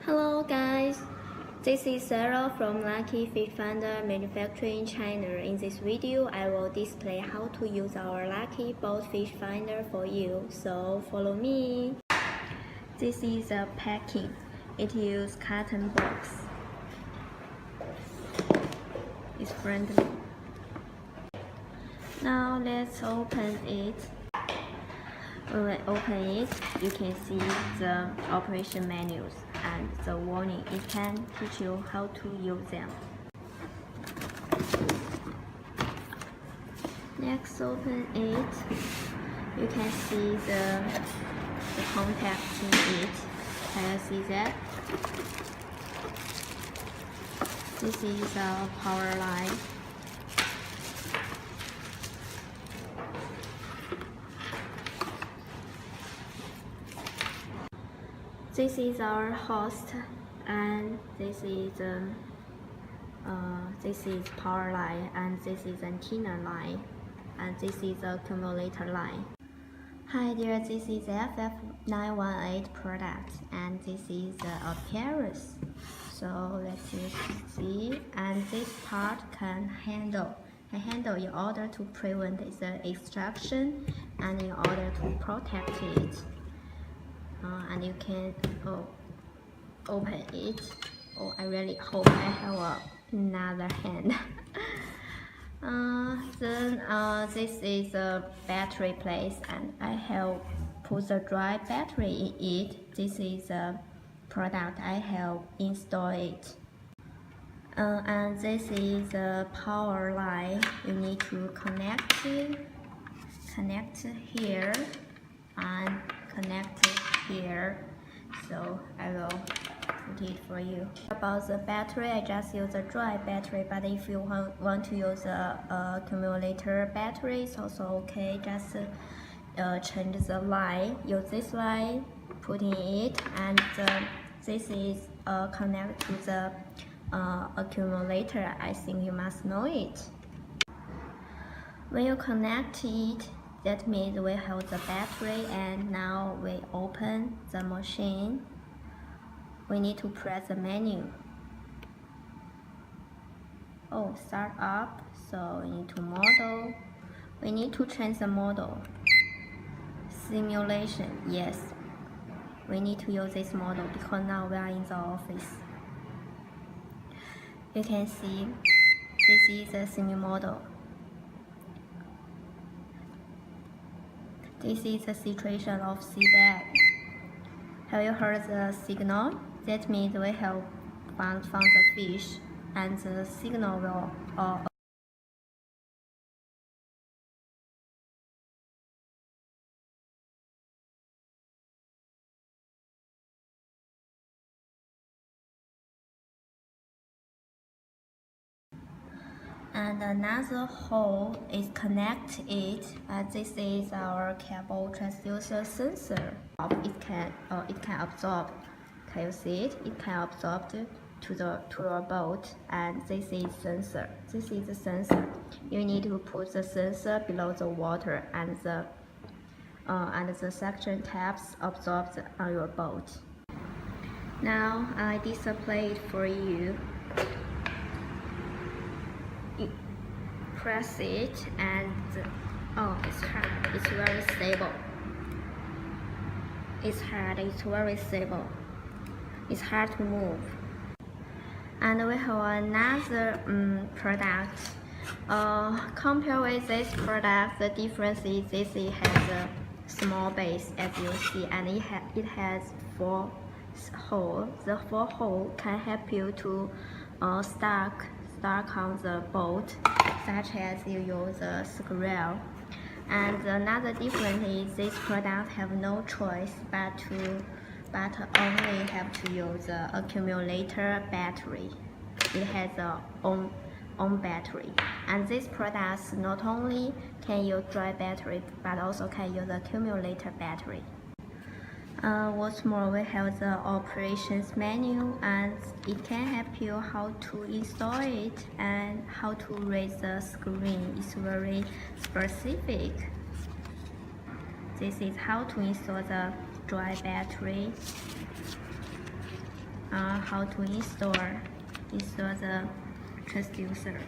Hello guys, this is Sarah from Lucky Fish Finder Manufacturing China. In this video, I will display how to use our Lucky Boat Fish Finder for you, so follow me. This is a packing. It uses cotton box. It's friendly. Now let's open it. When we open it, you can see the operation manuals and the warning. It can teach you how to use them. Next, open it. You can see the contacts in it. Can you see that? This is our power line. This is our host, and this is power line, and this is antenna line, and this is accumulator line. Hi there, this is FF918 product, and this is the appearance. So let's see, and this part can handle in order to prevent the extraction and in order to protect it. And you can open it. Oh, I really hope I have another hand. This is a battery place, and I have put the dry battery in it. This is a product I have installed it. And this is a power line. You need to connect here and connect here, so I will put it for you. About the battery, I just use a dry battery, but if you want to use a accumulator battery, it's also okay. Just change the line, use this line, put in it, and this is connect to the accumulator. I think you must know it. When you connect it, that means we have the battery, and now we open the machine. We need to press the menu. Oh, start up. So we need to model. We need to change the model. Simulation, yes. We need to use this model because now we are in the office. You can see this is the simu model. This is the situation of seabed. Have you heard the signal? That means we have found the fish, and the signal will and another hole is connected. This is our cable transducer sensor. It can absorb. Can you see it? It can absorb to your boat, and this is sensor. This is the sensor. You need to put the sensor below the water, and the suction caps absorbed on your boat. Now I display it for you. Press it, and it's hard. It's very stable. It's hard. It's very stable. It's hard to move. And we have another product. Compared with this product, the difference is this has a small base, as you see, and it has 4 holes. The 4 holes can help you to stack on the boat, such as you use a screw. And another difference is this product have no choice but only have to use the accumulator battery. It has a own battery, and this product not only can use dry battery but also can use accumulator battery. What's more, we have the operations menu, and it can help you how to install it and how to raise the screen. It's very specific. This is how to install the dry battery. how to install the transducer.